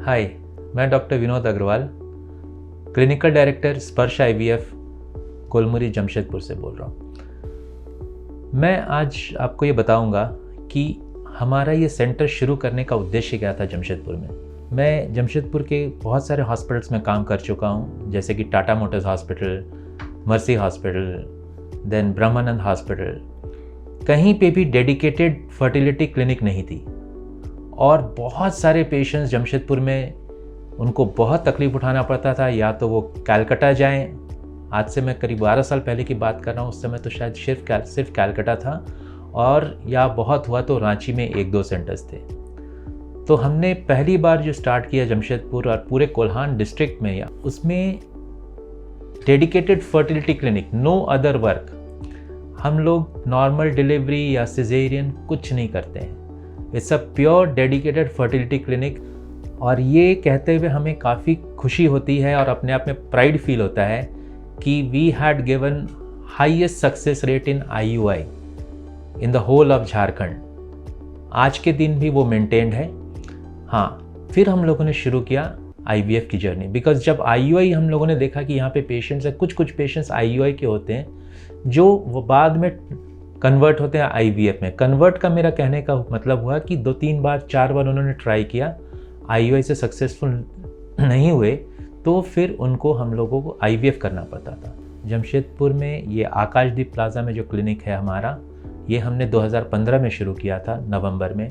हाय, मैं doctor Vinod Agarwal, clinical director Sparsh IVF Kolmuri Jamshedpur से बोल रहा हूँ। मैं आज आपको ये बताऊँगा कि हमारा ये सेंटर शुरू करने का उद्देश्य क्या था जमशेदपुर में। मैं जमशेदपुर के बहुत सारे हॉस्पिटल्स में काम कर चुका हूँ, जैसे कि Tata motors hospital, Mercy hospital, then Brahmanand hospital. कहीं पे भी डेडिकेटेड फर्टिलिटी क्लिनिक नहीं थी और बहुत सारे पेशेंट्स जमशेदपुर में उनको बहुत तकलीफ़ उठाना पड़ता था। या तो वो कलकत्ता जाएं, आज से मैं करीब 12 साल पहले की बात कर रहा हूँ, उस समय तो शायद सिर्फ कलकत्ता था, और या बहुत हुआ तो रांची में 1-2 सेंटर्स थे। तो हमने पहली बार जो स्टार्ट किया जमशेदपुर और पूरे कोल्हान डिस्ट्रिक्ट में, या उसमें dedicated fertility clinic, no other work. हम लोग नॉर्मल डिलीवरी या सिजेरियन कुछ नहीं करते हैं। It's a pure dedicated fertility clinic. और ये कहते हुए हमें काफ़ी खुशी होती है और अपने आप में प्राइड फील होता है कि we had given highest success rate in IUI in the whole of Jharkhand. आज के दिन भी वो मेंटेन्ड है। हाँ, फिर हम लोगों ने शुरू किया आईवीएफ की जर्नी, बिकॉज जब आईयूआई हम लोगों ने देखा कि यहाँ पे पेशेंट्स हैं, कुछ पेशेंट्स आईयूआई के होते हैं जो वो बाद में कन्वर्ट होते हैं आईवीएफ में। कन्वर्ट का मेरा कहने का मतलब हुआ कि 2-3 बार 4 बार उन्होंने ट्राई किया, आईयूआई से सक्सेसफुल नहीं हुए, तो फिर उनको हम लोगों को आईवीएफ करना पड़ता था। जमशेदपुर में ये आकाशदीप प्लाजा में जो क्लिनिक है हमारा, ये हमने 2015 में शुरू किया था नवंबर में,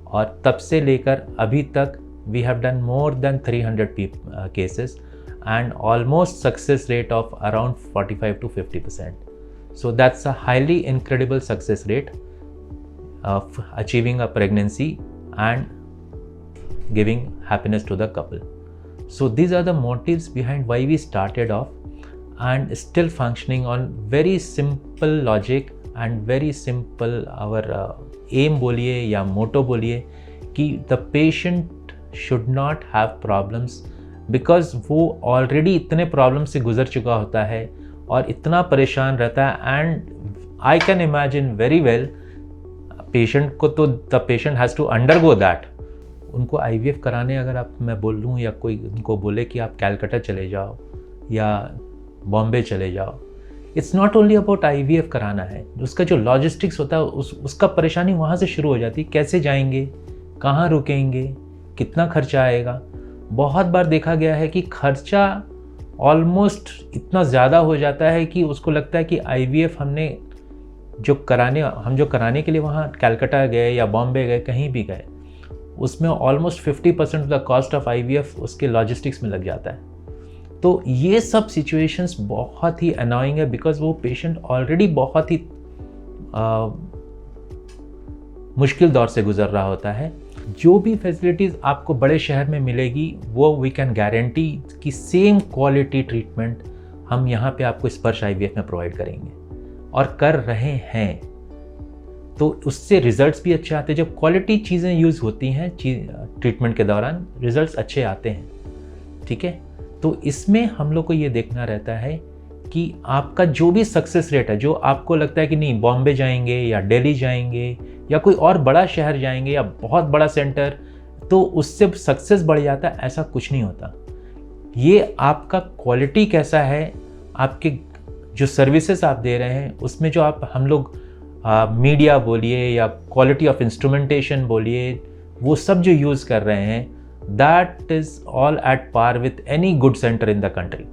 और तब से लेकर अभी तक we have done more than 300 cases and almost success rate of around 45 to 50%. So that's a highly incredible success rate of achieving a pregnancy and giving happiness to the couple. So these are the motives behind why we started off, and still functioning on very simple logic and very simple our aim बोलिए या मोटो बोलिए कि the patient should not have problems, because वो already इतने problem से गुजर चुका होता है और इतना परेशान रहता है। And I can imagine very well patient को, तो the patient has to undergo that. उनको आईवीएफ कराने अगर मैं बोल लूँ या कोई उनको बोले कि आप कलकत्ता चले जाओ या बॉम्बे चले जाओ, it's not only about IVF कराना है। उसका जो लॉजिस्टिक्स होता है उसका परेशानी वहाँ से शुरू हो जाती है। कैसे जाएंगे, कहाँ रुकेंगे, कितना खर्चा आएगा। बहुत बार देखा गया है कि खर्चा ऑलमोस्ट इतना ज़्यादा हो जाता है कि उसको लगता है कि आईवीएफ हम जो कराने के लिए वहाँ कलकत्ता गए या बॉम्बे गए, कहीं भी गए, उसमें almost 50% of the cost of IVF उसके लॉजिस्टिक्स में लग जाता है। तो ये सब सिचुएशंस बहुत ही अनोइंग है, बिकॉज वो पेशेंट ऑलरेडी बहुत ही मुश्किल दौर से गुजर रहा होता है। जो भी फैसिलिटीज़ आपको बड़े शहर में मिलेगी वो वी कैन गारंटी कि सेम क्वालिटी ट्रीटमेंट हम यहाँ पे आपको स्पर्श आईवीएफ में प्रोवाइड करेंगे और कर रहे हैं। तो उससे रिजल्ट्स भी अच्छे आते हैं। जब क्वालिटी चीज़ें यूज़ होती हैं ट्रीटमेंट के दौरान, रिजल्ट्स अच्छे आते हैं। ठीक है, तो इसमें हम लोग को ये देखना रहता है कि आपका जो भी सक्सेस रेट है, जो आपको लगता है कि नहीं बॉम्बे जाएंगे या दिल्ली जाएंगे या कोई और बड़ा शहर जाएंगे या बहुत बड़ा सेंटर, तो उससे सक्सेस बढ़ जाता है, ऐसा कुछ नहीं होता। ये आपका क्वालिटी कैसा है, आपके जो सर्विसेज आप दे रहे हैं उसमें जो हम लोग मीडिया बोलिए या क्वालिटी ऑफ इंस्ट्रूमेंटेशन बोलिए, वो सब जो यूज़ कर रहे हैं, that is all at par with any good centre in the country.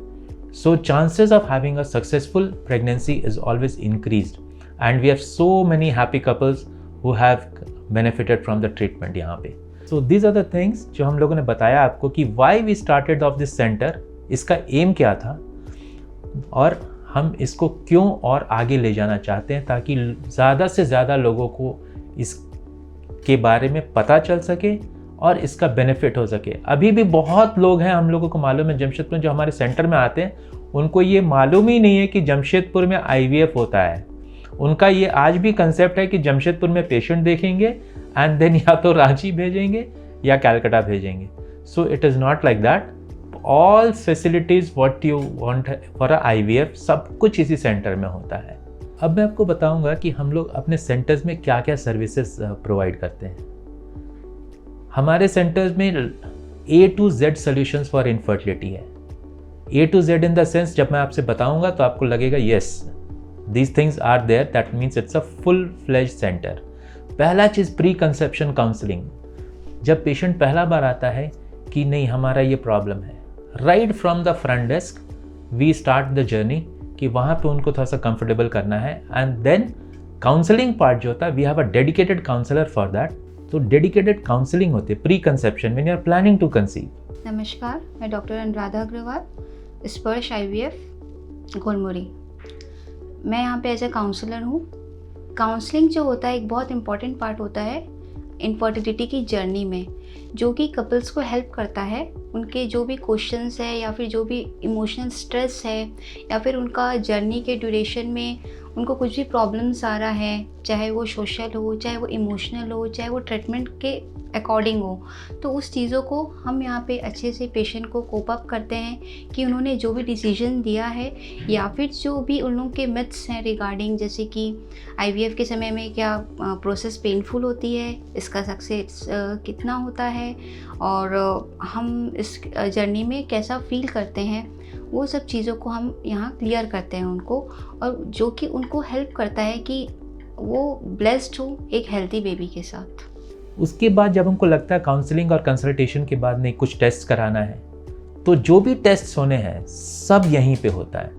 So chances of having a successful pregnancy is always increased, and we have so many happy couples who have benefited from the treatment यहाँ पे। So these are the things जो हम लोगों ने बताया आपको कि why we started off this center, इसका aim क्या था और हम इसको क्यों और आगे ले जाना चाहते हैं, ताकि ज़्यादा से ज़्यादा लोगों को इसके बारे में पता चल सके और इसका बेनिफिट हो सके। अभी भी बहुत लोग हैं, हम लोगों को मालूम है जमशेदपुर में जो हमारे सेंटर में आते हैं, उनको ये मालूम ही नहीं है कि जमशेदपुर में आईवीएफ होता है। उनका ये आज भी कंसेप्ट है कि जमशेदपुर में पेशेंट देखेंगे एंड देन या तो रांची भेजेंगे या कलकत्ता भेजेंगे। So it is not like that. All facilities what you want for IVF, सब कुछ इसी सेंटर में होता है। अब मैं आपको बताऊंगा कि हम लोग अपने सेंटर्स में क्या क्या सर्विसेज प्रोवाइड करते हैं। हमारे सेंटर्स में A to Z solutions for infertility है। A to Z in the sense जब मैं आपसे बताऊंगा तो आपको लगेगा yes these things are there, that means it's a full fledge centre. पहला चीज़ प्री कंसेप्शन काउंसलिंग। जब पेशेंट पहला बार आता है कि नहीं हमारा ये प्रॉब्लम है, right from the front desk we start the journey कि वहाँ पे उनको थोड़ा सा कंफर्टेबल करना है। एंड देन काउंसलिंग पार्ट जो होता है we have a dedicated counsellor for that. तो डेडिकेटेड काउंसलिंग होती है pre conception when you are planning to conceive. नमस्कार, मैं डॉक्टर अनुराधा अग्रवाल, स्पर्श IVF गोलमुरी। मैं यहाँ पे एज ए काउंसलर हूँ। काउंसलिंग जो होता है एक बहुत इम्पॉर्टेंट पार्ट होता है इनफर्टिलिटी की जर्नी में, जो कि कपल्स को हेल्प करता है। उनके जो भी क्वेश्चंस है या फिर जो भी इमोशनल स्ट्रेस है या फिर उनका जर्नी के ड्यूरेशन में उनको कुछ भी प्रॉब्लम्स आ रहा है, चाहे वो सोशल हो, चाहे वो इमोशनल हो, चाहे वो ट्रीटमेंट के अकॉर्डिंग हो, तो उस चीज़ों को हम यहाँ पे अच्छे से पेशेंट को कोप अप करते हैं कि उन्होंने जो भी डिसीजन दिया है या फिर जो भी उन लोगों के मिथ्स हैं रिगार्डिंग, जैसे कि IVF के समय में क्या प्रोसेस पेनफुल होती है, इसका सक्सेस कितना होता है और हम इस जर्नी में कैसा फील करते हैं, वो सब चीज़ों को हम यहाँ क्लियर करते हैं उनको, और जो कि उनको हेल्प करता है कि वो ब्लेस्ड हो एक हेल्थी बेबी के साथ। उसके बाद जब हमको लगता है काउंसलिंग और कंसल्टेशन के बाद नहीं कुछ टेस्ट कराना है, तो जो भी टेस्ट होने हैं सब यहीं पे होता है।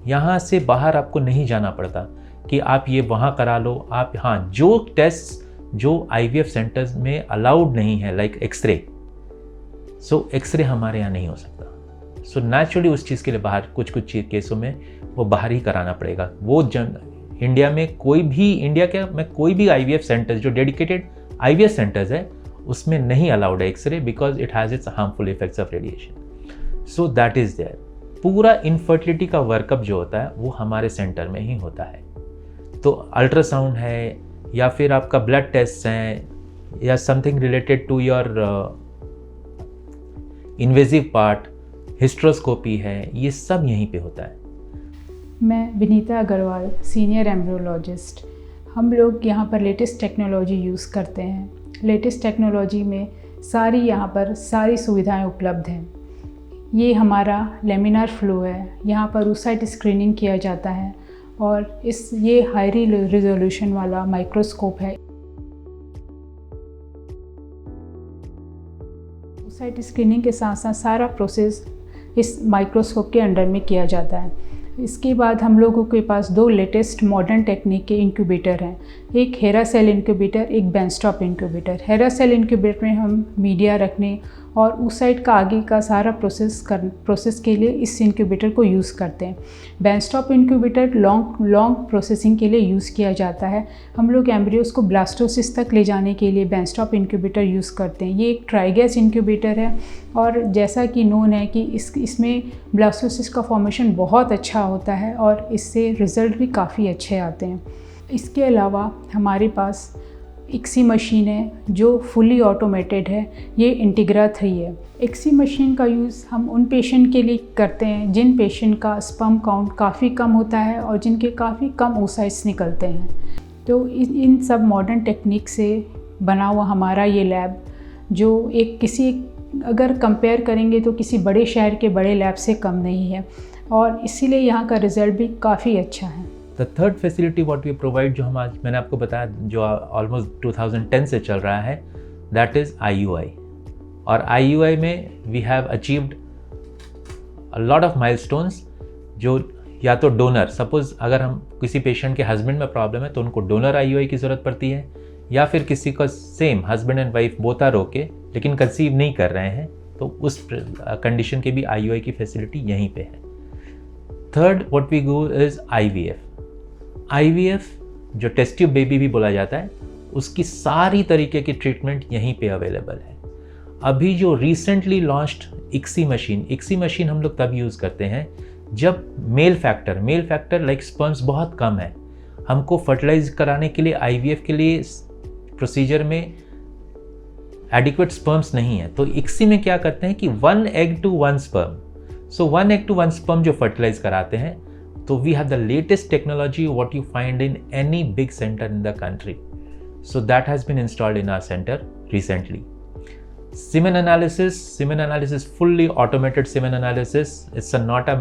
यहाँ से बाहर आपको नहीं जाना पड़ता कि आप ये वहाँ करा लो। आप हाँ, जो टेस्ट जो IVF सेंटर्स में अलाउड नहीं है लाइक एक्सरे, सो एक्सरे हमारे यहाँ नहीं हो सकता। सो नेचुरली उस चीज़ के लिए बाहर कुछ केसों में वो बाहर ही कराना पड़ेगा। वो इंडिया में कोई भी IVF सेंटर्स जो डेडिकेटेड IVF सेंटर्स है उसमें नहीं अलाउड है X ray, because it has its harmful effects of radiation. So that is there. पूरा इनफर्टिलिटी का वर्कअप जो होता है वो हमारे सेंटर में ही होता है। तो अल्ट्रासाउंड है या फिर आपका ब्लड टेस्ट हैं या something related to your invasive part, hysteroscopy है, ये सब यहीं पे होता है। मैं विनीता अग्रवाल, सीनियर एम्ब्रियोलॉजिस्ट। हम लोग यहाँ पर लेटेस्ट टेक्नोलॉजी यूज़ करते हैं। लेटेस्ट टेक्नोलॉजी में यहाँ पर सारी सुविधाएं उपलब्ध हैं। ये हमारा लेमिनार फ्लो है, यहाँ पर oocyte स्क्रीनिंग किया जाता है और ये हाई रिजोल्यूशन वाला माइक्रोस्कोप है। oocyte स्क्रीनिंग के साथ साथ सारा प्रोसेस इस माइक्रोस्कोप के अंडर में किया जाता है। इसके बाद हम लोगों के पास 2 लेटेस्ट मॉडर्न टेक्निक के इंक्यूबेटर हैं, एक हेरा सेल इंक्यूबेटर, एक benchtop incubator. Hera cell incubator में हम मीडिया रखने और oocyte का आगे का सारा प्रोसेस के लिए इस इंक्यूबेटर को यूज़ करते हैं। बेंचटॉप इंक्यूबेटर लॉन्ग प्रोसेसिंग के लिए यूज़ किया जाता है। हम लोग एम्ब्रियोज को ब्लास्टोसिस तक ले जाने के लिए बेंचटॉप इंक्यूबेटर यूज़ करते हैं। ये एक ट्राई गैस इंक्यूबेटर है और जैसा कि नोन है कि इसमें ब्लास्टोसिस का फॉर्मेशन बहुत अच्छा होता है और इससे रिज़ल्ट भी काफ़ी अच्छे आते हैं। इसके अलावा हमारे पास ICSI मशीन है जो फुली ऑटोमेटेड है, ये इंटीग्रा 3 है। ICSI मशीन का यूज़ हम उन पेशेंट के लिए करते हैं जिन पेशेंट का स्पर्म काउंट काफ़ी कम होता है और जिनके काफ़ी कम oocytes निकलते हैं। तो इन सब मॉडर्न टेक्निक से बना हुआ हमारा ये लैब, जो अगर कंपेयर करेंगे तो किसी बड़े शहर के बड़े लैब से कम नहीं है और इसीलिए यहाँ का रिज़ल्ट भी काफ़ी अच्छा है। The third facility what we provide, जो मैंने आपको बताया जो ऑलमोस्ट 2010 से चल रहा है, दैट इज़ IUI। और IUI में we have achieved a lot of milestones. जो या तो डोनर, सपोज अगर हम किसी पेशेंट के हस्बैंड में प्रॉब्लम है तो उनको डोनर IUI की ज़रूरत पड़ती है, या फिर किसी को same husband and wife both are okay लेकिन कंसीव नहीं कर रहे हैं, तो उस कंडीशन के भी IUI की फैसिलिटी यहीं पे है। Third what we go is IVF जो टेस्ट ट्यूब बेबी भी बोला जाता है, उसकी सारी तरीके की ट्रीटमेंट यहीं पे अवेलेबल है। अभी जो रिसेंटली लॉन्च्ड ICSI मशीन हम लोग तब यूज़ करते हैं जब मेल फैक्टर लाइक स्पर्म्स बहुत कम है, हमको फर्टिलाइज कराने के लिए IVF के लिए प्रोसीजर में एडिक्वेट स्पर्म्स नहीं है। तो ICSI में क्या करते हैं कि 1 egg to 1 sperm, so 1 egg to 1 sperm जो फर्टिलाइज कराते हैं, तो we have the latest technology what you find in any big centre in the country. So that has been installed in our centre recently. Semen analysis fully automated semen analysis. It's not a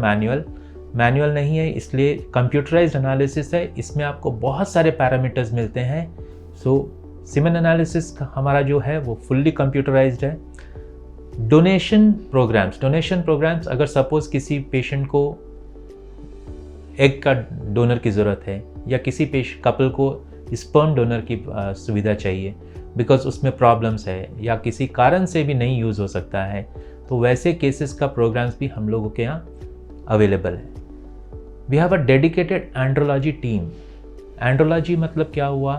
manual नहीं है, इसलिए computerised analysis है। इसमें आपको बहुत सारे parameters मिलते हैं। सो सीमेन एनालिसिस हमारा जो है वो फुल्ली कंप्यूटराइज्ड है। डोनेशन प्रोग्राम्स, अगर सपोज किसी पेशेंट को एग का डोनर की ज़रूरत है या किसी कपल को स्पर्म डोनर की सुविधा चाहिए बिकॉज उसमें प्रॉब्लम्स है या किसी कारण से भी नहीं यूज़ हो सकता है, तो वैसे केसेस का प्रोग्राम्स भी हम लोगों के यहाँ अवेलेबल है। We have a dedicated andrology team. Andrology मतलब क्या हुआ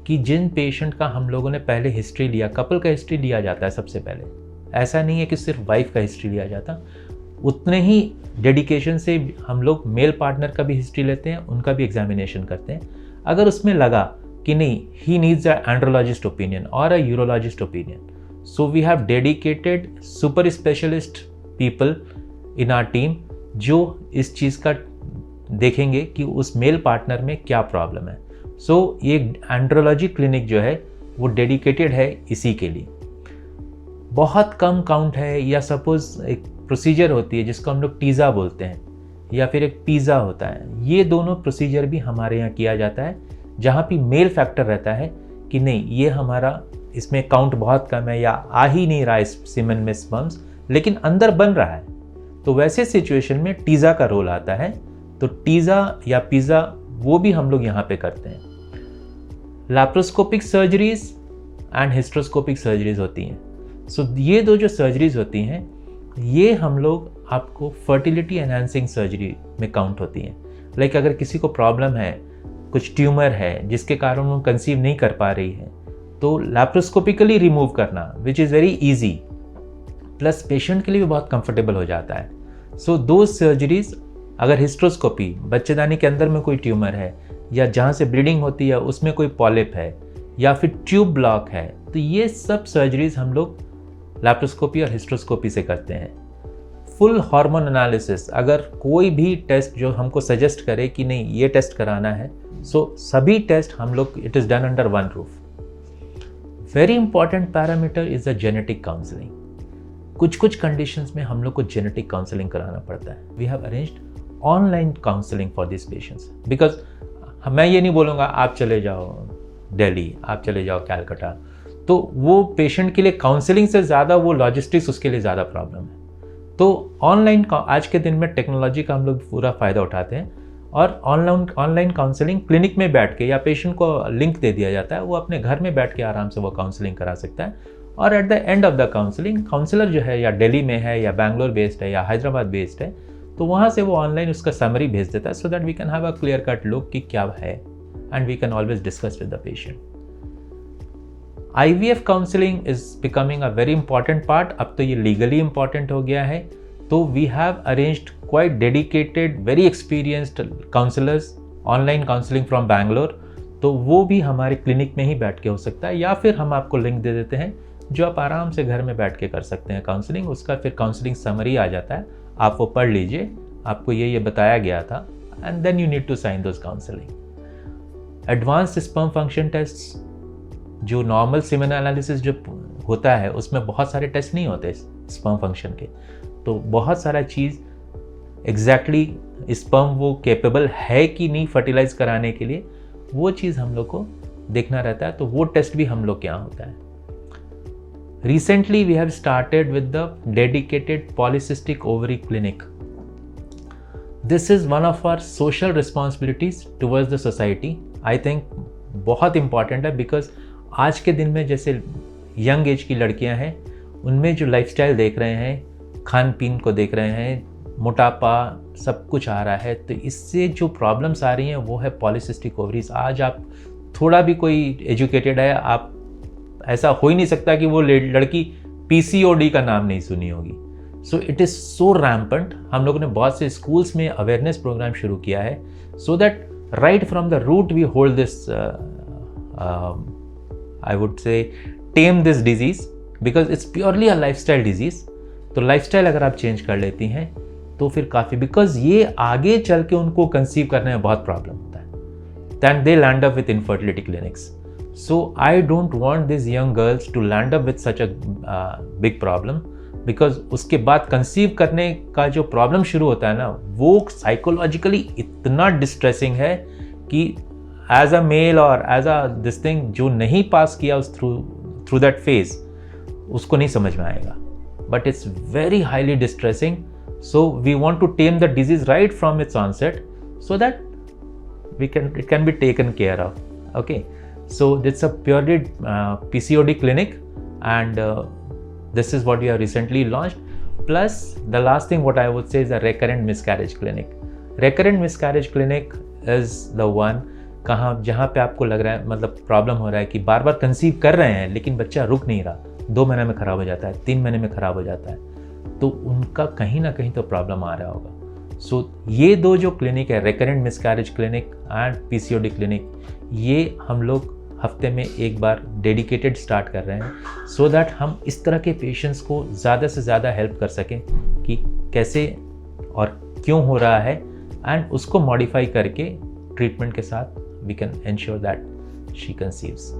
कि जिन पेशेंट का हम लोगों ने पहले हिस्ट्री लिया, कपल का हिस्ट्री लिया जाता है सबसे पहले, ऐसा नहीं है कि सिर्फ वाइफ का हिस्ट्री लिया जाता, उतने ही डेडिकेशन से हम लोग मेल पार्टनर का भी हिस्ट्री लेते हैं, उनका भी एग्जामिनेशन करते हैं। अगर उसमें लगा कि नहीं, he needs a andrologist opinion और a urologist opinion, so we have dedicated super specialist people in our team जो इस चीज़ का देखेंगे कि उस मेल पार्टनर में क्या प्रॉब्लम है। सो ये एंड्रोलॉजी क्लिनिक जो है वो डेडिकेटेड है इसी के लिए। बहुत कम काउंट है, या सपोज एक प्रोसीजर होती है जिसको हम लोग टीज़ा बोलते हैं या फिर एक पिज़्ज़ा होता है, ये दोनों प्रोसीजर भी हमारे यहाँ किया जाता है जहाँ भी मेल फैक्टर रहता है कि नहीं, ये हमारा इसमें काउंट बहुत कम है या आ ही नहीं रहा इस सीमेन में स्पर्म्स, लेकिन अंदर बन रहा है, तो वैसे सिचुएशन में टीज़ा का रोल आता है। तो टीज़ा या पिज़्ज़ा वो भी हम लोग यहाँ पे करते हैं। Laparoscopic surgeries and hysteroscopic surgeries होती हैं। सो ये दो जो सर्जरीज होती हैं ये हम लोग आपको फर्टिलिटी एनहांसिंग सर्जरी में काउंट होती हैं। लाइक अगर किसी को प्रॉब्लम है, कुछ ट्यूमर है जिसके कारण वो कंसीव नहीं कर पा रही है, तो लैप्रोस्कोपिकली रिमूव करना which is very easy, plus patient के लिए भी बहुत कंफर्टेबल हो जाता है। सो दो सर्जरीज, अगर हिस्ट्रोस्कोपी, बच्चेदानी के अंदर में कोई ट्यूमर है या जहाँ से ब्लीडिंग होती है उसमें कोई पॉलिप है या फिर ट्यूब ब्लॉक है, तो ये सब सर्जरीज हम लोग लैप्रोस्कोपी और हिस्ट्रोस्कोपी से करते हैं। फुल हार्मोन एनालिसिस, अगर कोई भी टेस्ट जो हमको सजेस्ट करे कि नहीं ये टेस्ट कराना है, सो सभी टेस्ट हम लोग, it is done under one roof. Very important parameter is the genetic counselling. कुछ कंडीशंस में हम लोग को जेनेटिक काउंसलिंग कराना पड़ता है। We have arranged online counselling for this patients, because मैं ये नहीं बोलूँगा आप चले जाओ दिल्ली, आप चले जाओ कैलकाटा, तो वो पेशेंट के लिए काउंसलिंग से ज़्यादा वो लॉजिस्टिक्स उसके लिए ज़्यादा प्रॉब्लम है। तो ऑनलाइन, आज के दिन में टेक्नोलॉजी का हम लोग पूरा फ़ायदा उठाते हैं और ऑनलाइन काउंसलिंग क्लिनिक में बैठ के, या पेशेंट को लिंक दे दिया जाता है, वो अपने घर में बैठ के आराम से वो काउंसलिंग करा सकता है। और at the end of the counselling, counsellor जो है या दिल्ली में है या बैंगलोर बेस्ड है या हैदराबाद बेस्ड है, तो वहाँ से वो ऑनलाइन उसका समरी भेज देता है, so that we can have a clear cut look कि क्या है, and we can always discuss with the patient. IVF counselling is becoming a very important part. अब तो ये लीगली इंपॉर्टेंट हो गया है, तो we have arranged quite dedicated, very experienced counsellors, online counselling from Bangalore. तो वो भी हमारे क्लिनिक में ही बैठ के हो सकता है, या फिर हम आपको लिंक दे देते हैं जो आप आराम से घर में बैठ के कर सकते हैं काउंसलिंग। उसका फिर काउंसलिंग समरी आ जाता है, आप वो पढ़ लीजिए, आपको ये बताया गया था, and then you need to sign those counselling. Advanced sperm function test, जो नॉर्मल सीमेन एनालिसिस जो होता है उसमें बहुत सारे टेस्ट नहीं होते स्पर्म फंक्शन के, तो बहुत सारा चीज़ एग्जैक्टली स्पर्म वो कैपेबल है कि नहीं फर्टिलाइज कराने के लिए, वो चीज़ हम लोग को देखना रहता है, तो वो टेस्ट भी हम लोग के यहाँ होता है। Recently, we have started with the dedicated polycystic ovary clinic. This is one of our social responsibilities towards the society. I think बहुत important है, because आज के दिन में जैसे यंग एज की लड़कियां हैं, उनमें जो लाइफस्टाइल देख रहे हैं, खान पीन को देख रहे हैं, मोटापा सब कुछ आ रहा है, तो इससे जो प्रॉब्लम्स आ रही हैं वो है पॉलीसिस्टिक ओवरीज। आज आप थोड़ा भी कोई एजुकेटेड है, आप ऐसा हो ही नहीं सकता कि वो लड़की PCOD का नाम नहीं सुनी होगी। So it is so rampant. हम लोगों ने बहुत से स्कूल्स में अवेयरनेस प्रोग्राम शुरू किया है, so that right from the root we hold this, I would say tame this disease, because it's purely a lifestyle disease. तो लाइफस्टाइल अगर आप चेंज कर लेती हैं तो फिर काफ़ी, बिकॉज ये आगे चल के उनको कंसीव करने में बहुत प्रॉब्लम होता है, then they land up with infertility clinics. So I don't want these young girls to land up with such a big problem, because उसके बाद कंसीव करने का जो प्रॉब्लम शुरू होता है ना, वो साइकोलॉजिकली इतना डिस्ट्रेसिंग है कि एज अ मेल और एज अ दिस थिंग, जो नहीं पास किया उस थ्रू दैट फेज, उसको नहीं समझ में आएगा. But it's very highly distressing. So we want to tame the disease right from its onset, so that it can be taken care of. Okay, so it's a purely PCOD clinic, and this is what we have recently launched. Plus the last thing what I would say is a recurrent miscarriage clinic. Recurrent miscarriage clinic is the one जहाँ पे आपको लग रहा है, मतलब problem हो रहा है कि बार बार कंसीव कर रहे हैं लेकिन बच्चा रुक नहीं रहा, 2 महीने में ख़राब हो जाता है, 3 महीने में ख़राब हो जाता है, तो उनका कहीं ना कहीं तो प्रॉब्लम आ रहा होगा. सो ये 2 जो क्लिनिक है, recurrent miscarriage clinic and PCOD clinic, ये हम लोग हफ्ते में एक बार डेडिकेटेड स्टार्ट कर रहे हैं, सो दैट हम इस तरह के पेशेंट्स को ज़्यादा से ज़्यादा हेल्प कर सकें कि कैसे और क्यों हो रहा है, एंड उसको मॉडिफाई करके ट्रीटमेंट के साथ we can ensure that she conceives.